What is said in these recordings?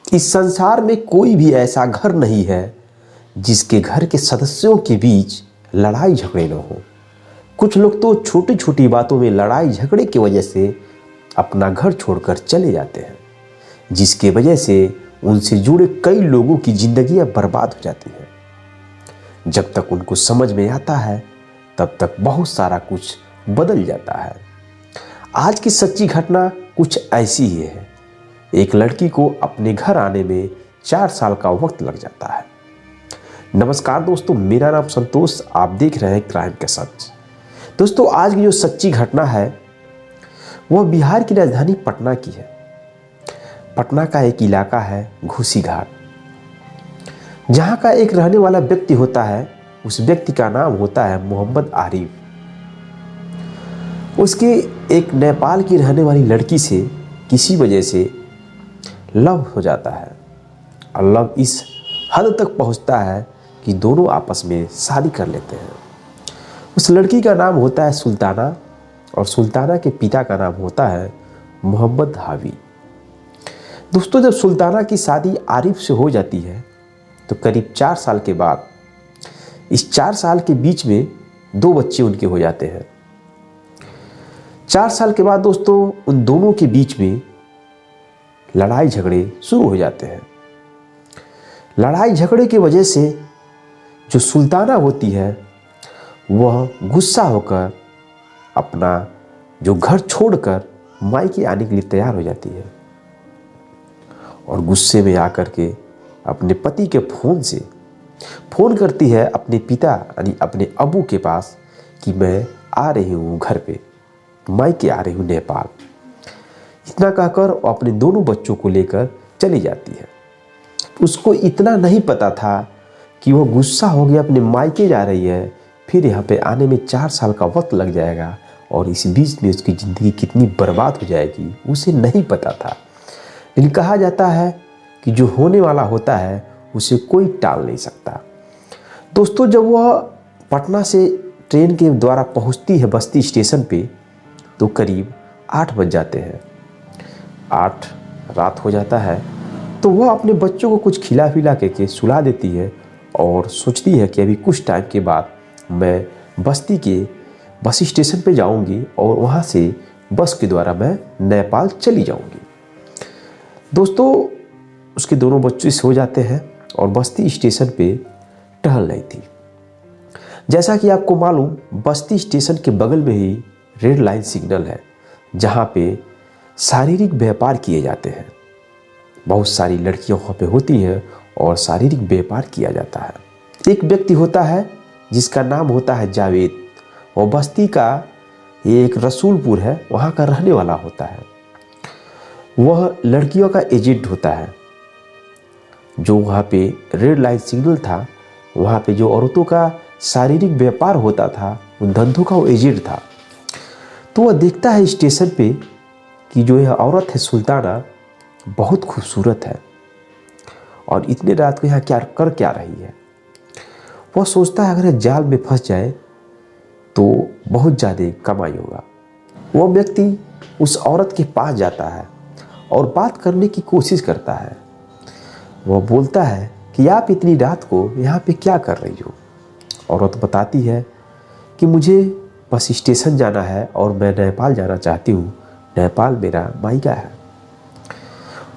इस संसार में कोई भी ऐसा घर नहीं है जिसके घर के सदस्यों के बीच लड़ाई झगड़े न हो। कुछ लोग तो छोटी छोटी बातों में लड़ाई झगड़े की वजह से अपना घर छोड़कर चले जाते हैं, जिसके वजह से उनसे जुड़े कई लोगों की जिंदगियां बर्बाद हो जाती हैं। जब तक उनको समझ में आता है तब तक बहुत सारा कुछ बदल जाता है। आज की सच्ची घटना कुछ ऐसी ही है। एक लड़की को अपने घर आने में 4 साल का वक्त लग जाता है। नमस्कार दोस्तों, मेरा नाम संतोष, आप देख रहे हैं क्राइम के सच। दोस्तों, आज की जो सच्ची घटना है वह बिहार की राजधानी पटना की है। पटना का एक इलाका है घूसी घाट, जहाँ का एक रहने वाला व्यक्ति होता है। उस व्यक्ति का नाम होता है मोहम्मद आरिफ। उसके एक नेपाल की रहने वाली लड़की से किसी वजह से लव हो जाता है और लव इस हद तक पहुंचता है कि दोनों आपस में शादी कर लेते हैं। उस लड़की का नाम होता है सुल्ताना और सुल्ताना के पिता का नाम होता है मोहम्मद हावी। दोस्तों, जब सुल्ताना की शादी आरिफ से हो जाती है तो करीब 4 साल के बाद, इस 4 साल के बीच में 2 बच्चे उनके हो जाते हैं। 4 साल के बाद दोस्तों उन दोनों के बीच में लड़ाई झगड़े शुरू हो जाते हैं। लड़ाई झगड़े की वजह से जो सुल्ताना होती है वह गुस्सा होकर अपना जो घर छोड़कर मायके आने के लिए तैयार हो जाती है और गुस्से में आकर के अपने पति के फ़ोन करती है अपने पिता यानी अपने अबू के पास कि मैं आ रही हूँ घर पे, मायके आ रही हूँ नेपाल। इतना कहकर वो अपने दोनों बच्चों को लेकर चली जाती है। उसको इतना नहीं पता था कि वो गुस्सा हो गया, अपने मायके जा रही है, फिर यहाँ पे आने में 4 साल का वक्त लग जाएगा और इस बीच में उसकी ज़िंदगी कितनी बर्बाद हो जाएगी उसे नहीं पता था। लेकिन कहा जाता है कि जो होने वाला होता है उसे कोई टाल नहीं सकता। दोस्तों, जब वह पटना से ट्रेन के द्वारा पहुँचती है बस्ती स्टेशन पे तो करीब 8 बज जाते हैं। 8 रात हो जाता है तो वह अपने बच्चों को कुछ खिला पिला के सुला देती है और सोचती है कि अभी कुछ टाइम के बाद मैं बस्ती के बस स्टेशन पे जाऊंगी और वहाँ से बस के द्वारा मैं नेपाल चली जाऊंगी। दोस्तों, उसके दोनों बच्चे सो जाते हैं और बस्ती स्टेशन पे टहल रही थी। जैसा कि आपको मालूम, बस्ती स्टेशन के बगल में ही रेड लाइन सिग्नल है जहाँ पे शारीरिक व्यापार किए जाते हैं। बहुत सारी लड़कियां वहाँ पे होती हैं और शारीरिक व्यापार किया जाता है। एक व्यक्ति होता है जिसका नाम होता है जावेद। वो बस्ती का, ये एक रसूलपुर है, वहाँ का रहने वाला होता है। वह लड़कियों का एजेंट होता है। जो वहाँ पे रेड लाइन सिग्नल था, वहाँ पे जो औरतों का शारीरिक व्यापार होता था, उन धंधों का वो एजेंट था। तो वह देखता है स्टेशन पे कि जो यह औरत है सुल्ताना बहुत खूबसूरत है और इतने रात को यहाँ क्या रही है। वह सोचता है अगर जाल में फंस जाए तो बहुत ज़्यादा कमाई होगा। वह व्यक्ति उस औरत के पास जाता है और बात करने की कोशिश करता है। वह बोलता है कि आप इतनी रात को यहाँ पे क्या कर रही हो। औरत बताती है कि मुझे बस स्टेशन जाना है और मैं नेपाल जाना चाहती हूँ, नेपाल मेरा मायका है।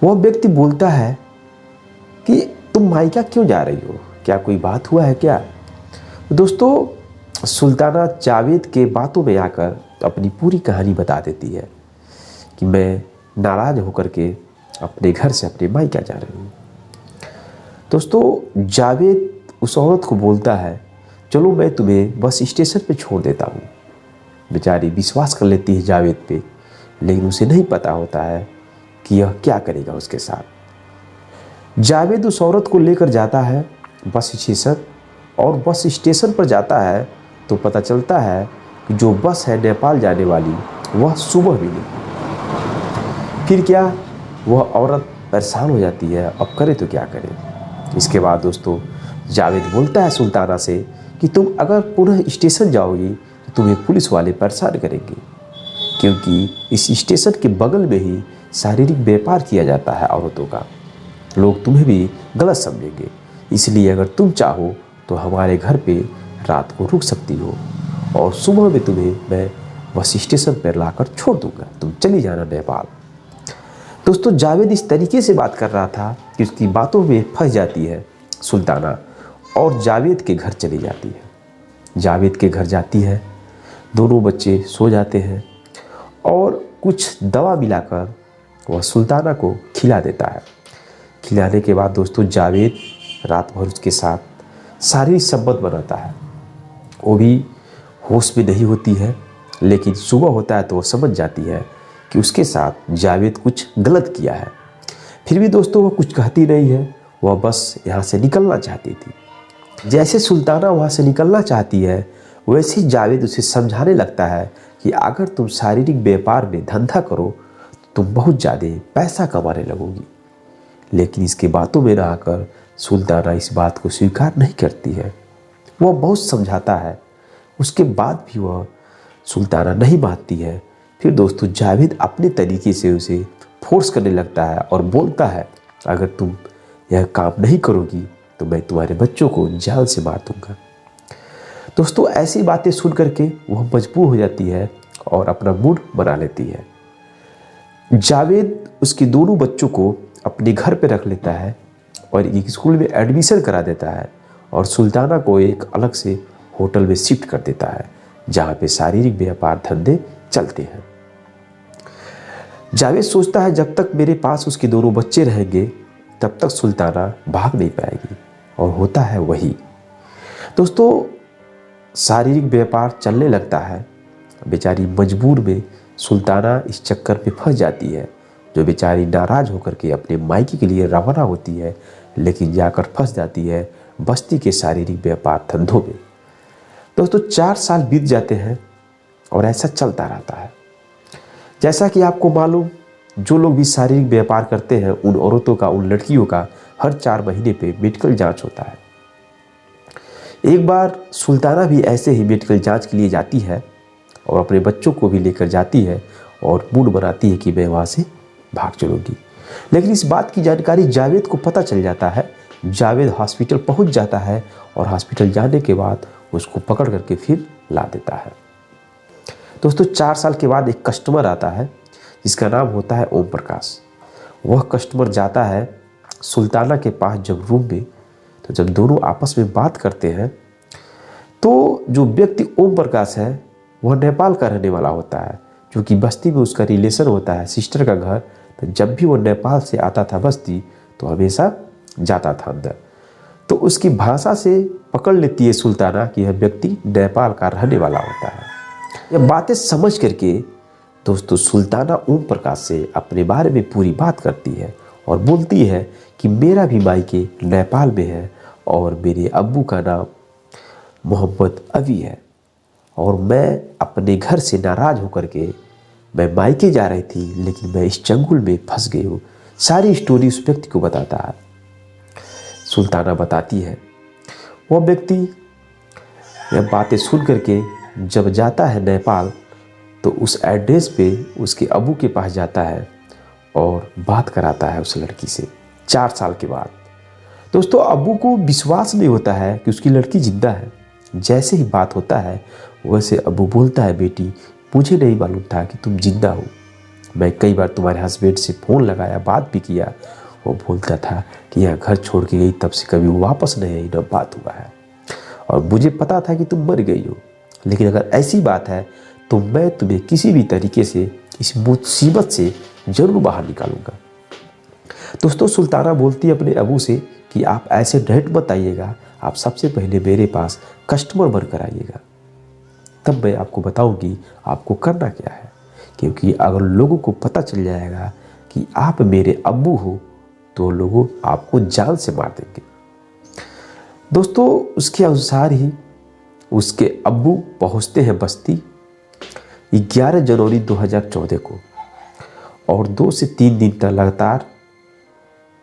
वह व्यक्ति बोलता है कि तुम मायका क्यों जा रही हो, क्या कोई बात हुआ है क्या। दोस्तों, सुल्ताना जावेद के बातों में आकर अपनी पूरी कहानी बता देती है कि मैं नाराज़ होकर के अपने घर से अपने मायका जा रही हूँ। दोस्तों, जावेद उस औरत को बोलता है चलो मैं तुम्हें बस स्टेशन पे छोड़ देता हूँ। बेचारी विश्वास कर लेती है जावेद पे, लेकिन उसे नहीं पता होता है कि यह क्या करेगा उसके साथ। जावेद उस औरत को लेकर जाता है बस स्टेशन और बस स्टेशन पर जाता है तो पता चलता है कि जो बस है नेपाल जाने वाली वह सुबह भी नहीं। फिर क्या, वह औरत परेशान हो जाती है, अब करे तो क्या करे। इसके बाद दोस्तों जावेद बोलता है सुल्ताना से कि तुम अगर पुनः स्टेशन जाओगी तो तुम्हें पुलिस वाले परेशान करेंगे, क्योंकि इस स्टेशन के बगल में ही शारीरिक व्यापार किया जाता है औरतों का। लोग तुम्हें भी गलत समझेंगे, इसलिए अगर तुम चाहो तो हमारे घर पे रात को रुक सकती हो और सुबह में तुम्हें मैं बस स्टेशन पर लाकर छोड़ दूंगा, तुम चली जाना नेपाल। दोस्तों जावेद इस तरीके से बात कर रहा था कि उसकी बातों में फंस जाती है सुल्ताना और जावेद के घर चली जाती है। जावेद के घर जाती है, दोनों बच्चे सो जाते हैं और कुछ दवा मिलाकर वह सुल्ताना को खिला देता है। खिलाने के बाद दोस्तों जावेद रात भर उसके साथ शारीरिक संबंध बनाता है। वो भी होश में नहीं होती है, लेकिन सुबह होता है तो वो समझ जाती है कि उसके साथ जावेद कुछ गलत किया है। फिर भी दोस्तों वह कुछ कहती नहीं है, वह बस यहाँ से निकलना चाहती थी। जैसे सुल्ताना वहाँ से निकलना चाहती है वैसे ही जावेद उसे समझाने लगता है कि अगर तुम शारीरिक व्यापार में धंधा करो तो तुम बहुत ज़्यादा पैसा कमाने लगोगी। लेकिन इसके बातों में ना आकर सुल्ताना इस बात को स्वीकार नहीं करती है। वह बहुत समझाता है, उसके बाद भी वह सुल्ताना नहीं मानती है। फिर दोस्तों जावेद अपने तरीके से उसे फोर्स करने लगता है और बोलता है अगर तुम यह काम नहीं करोगी तो मैं तुम्हारे बच्चों को जान से मार दूंगा। दोस्तों ऐसी बातें सुन करके वह मजबूर हो जाती है और अपना मूड बना लेती है। जावेद उसके दोनों बच्चों को अपने घर पर रख लेता है और एक स्कूल में एडमिशन करा देता है और सुल्ताना को एक अलग से होटल में शिफ्ट कर देता है जहाँ पे शारीरिक व्यापार धंधे चलते हैं। जावेद सोचता है जब तक मेरे पास उसके दोनों बच्चे रहेंगे तब तक सुल्ताना भाग नहीं पाएगी, और होता है वही। दोस्तों शारीरिक व्यापार चलने लगता है, बेचारी मजबूर में सुल्ताना इस चक्कर में फंस जाती है, जो बेचारी नाराज होकर के अपने मायके के लिए रवाना होती है, लेकिन जाकर फंस जाती है बस्ती के शारीरिक व्यापार धंधों में। दोस्तों 4 साल बीत जाते हैं और ऐसा चलता रहता है। जैसा कि आपको मालूम, जो लोग भी शारीरिक व्यापार करते हैं उन औरतों का, उन लड़कियों का हर 4 महीने पे मेडिकल जांच होता है। एक बार सुल्ताना भी ऐसे ही मेडिकल जांच के लिए जाती है और अपने बच्चों को भी लेकर जाती है और मूड बनाती है कि मैं वहाँ से भाग चलूँगी। लेकिन इस बात की जानकारी जावेद को पता चल जाता है। जावेद हॉस्पिटल पहुँच जाता है और हॉस्पिटल जाने के बाद उसको पकड़ करके फिर ला देता है। दोस्तों 4 साल के बाद एक कस्टमर आता है जिसका नाम होता है ओम प्रकाश। वह कस्टमर जाता है सुल्ताना के पास जब रूम में, तो जब दोनों आपस में बात करते हैं तो जो व्यक्ति ओम प्रकाश है वह नेपाल का रहने वाला होता है, क्योंकि बस्ती में उसका रिलेशन होता है, सिस्टर का घर। तो जब भी वो नेपाल से आता था बस्ती तो हमेशा जाता था अंदर। तो उसकी भाषा से पकड़ लेती है सुल्ताना कि यह व्यक्ति नेपाल का रहने वाला होता है। यह बातें समझ करके दोस्तों सुल्ताना ओम प्रकाश से अपने बारे में पूरी बात करती है और बोलती है कि मेरा भी मायके नेपाल में है और मेरे अब्बू का नाम मोहम्मद अवी है और मैं अपने घर से नाराज़ होकर के मैं मायके जा रही थी, लेकिन मैं इस चंगुल में फंस गई हूँ। सारी स्टोरी उस व्यक्ति को बताता है। सुल्ताना बताती है। वह व्यक्ति यह बातें सुन करके जब जाता है नेपाल तो उस एड्रेस पे उसके अब्बू के पास जाता है और बात कराता है उस लड़की से 4 साल के बाद। दोस्तों अब्बू को विश्वास नहीं होता है कि उसकी लड़की जिंदा है। जैसे ही बात होता है वैसे अब्बू बोलता है, बेटी मुझे नहीं मालूम था कि तुम जिंदा हो। मैं कई बार तुम्हारे हस्बैंड से फ़ोन लगाया, बात भी किया। वो बोलता था कि यह घर छोड़ के गई तब से कभी वो वापस नहीं आई, न बात हुआ है, और मुझे पता था कि तुम मर गई हो। लेकिन अगर ऐसी बात है तो मैं तुम्हें किसी भी तरीके से इस मुसीबत से ज़रूर बाहर निकालूंगा। दोस्तों सुल्ताना बोलती है अपने अबू से कि आप ऐसे डायरेक्ट मत आइएगा, आप सबसे पहले मेरे पास कस्टमर बनकर आइएगा, तब मैं आपको बताऊंगी आपको करना क्या है। क्योंकि अगर लोगों को पता चल जाएगा कि आप मेरे अब्बू हो तो लोग आपको जान से मार देंगे। दोस्तों उसके अनुसार ही उसके अब्बू पहुंचते हैं बस्ती 11 जनवरी 2014 को, और 2 से 3 दिन तक लगातार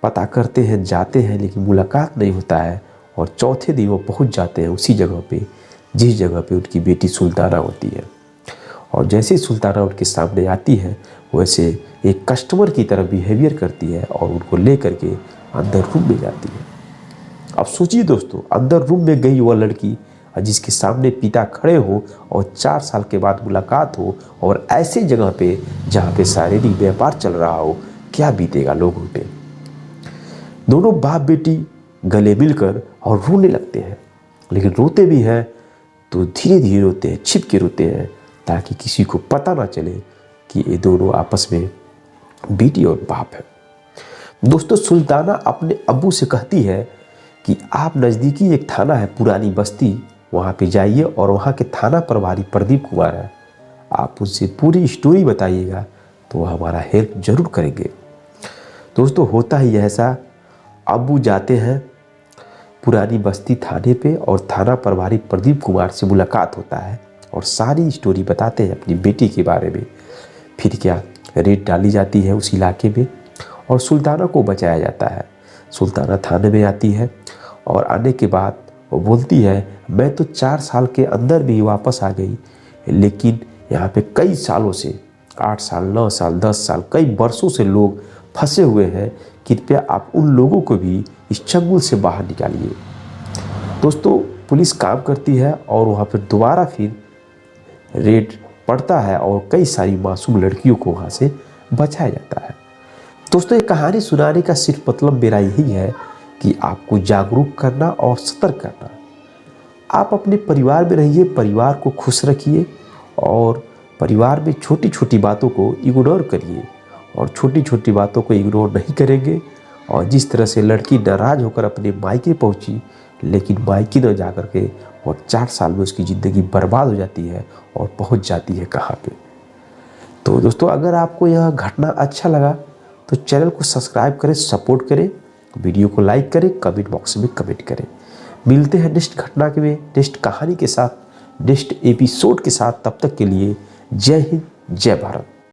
पता करते हैं, जाते हैं, लेकिन मुलाकात नहीं होता है। और चौथे दिन वो पहुंच जाते हैं उसी जगह पे जिस जगह पे उनकी बेटी सुल्ताना होती है। और जैसे ही सुल्ताना उनके सामने आती है वैसे एक कस्टमर की तरह बिहेवियर करती है और उनको ले करके अंदर रूम में जाती है। अब सोचिए दोस्तों, अंदर रूम में गई वह लड़की जिसके सामने पिता खड़े हो और 4 साल के बाद मुलाकात हो और ऐसे जगह पे जहाँ पे शारीरिक व्यापार चल रहा हो, क्या बीतेगा लोगों पे। दोनों बाप बेटी गले मिलकर और रोने लगते हैं, लेकिन रोते भी हैं तो धीरे धीरे रोते हैं, छिप के रोते हैं, ताकि किसी को पता ना चले कि ये दोनों आपस में बेटी और बाप है। दोस्तों, सुल्ताना अपने अब्बू से कहती है कि आप नज़दीकी एक थाना है पुरानी बस्ती, वहाँ पे जाइए और वहाँ के थाना प्रभारी प्रदीप कुमार है, आप उनसे पूरी स्टोरी बताइएगा तो वह हमारा हेल्प जरूर करेंगे। दोस्तों, होता ही ऐसा, अब्बू जाते हैं पुरानी बस्ती थाने पे और थाना प्रभारी प्रदीप कुमार से मुलाकात होता है और सारी स्टोरी बताते हैं अपनी बेटी के बारे में। फिर क्या रेड डाली जाती है उस इलाके में और सुल्ताना को बचाया जाता है। सुल्ताना थाने में आती है और आने के बाद वो बोलती है, मैं तो 4 साल के अंदर भी वापस आ गई, लेकिन यहाँ पे कई सालों से 8 साल 9 साल 10 साल कई वर्षों से लोग फंसे हुए हैं, कृपया आप उन लोगों को भी इस चंगुल से बाहर निकालिए। दोस्तों, पुलिस काम करती है और वहाँ पर दोबारा फिर रेड पड़ता है और कई सारी मासूम लड़कियों को वहाँ से बचाया जाता है। दोस्तों, ये कहानी सुनाने का सिर्फ मतलब मेरा यही है कि आपको जागरूक करना और सतर्क करना। आप अपने परिवार में रहिए, परिवार को खुश रखिए और परिवार में छोटी छोटी बातों को इग्नोर करिए और छोटी छोटी बातों को इग्नोर नहीं करेंगे। और जिस तरह से लड़की नाराज़ होकर अपने मायके पहुंची, लेकिन मायके न जा कर के और 4 साल में उसकी ज़िंदगी बर्बाद हो जाती है और पहुंच जाती है कहाँ पे। तो दोस्तों, अगर आपको यह घटना अच्छा लगा तो चैनल को सब्सक्राइब करें, सपोर्ट करें, वीडियो को लाइक करें, कमेंट बॉक्स में कमेंट करें। मिलते हैं नेक्स्ट घटना के में, नेक्स्ट कहानी के साथ, नेक्स्ट एपिसोड के साथ। तब तक के लिए जय हिंद, जय भारत।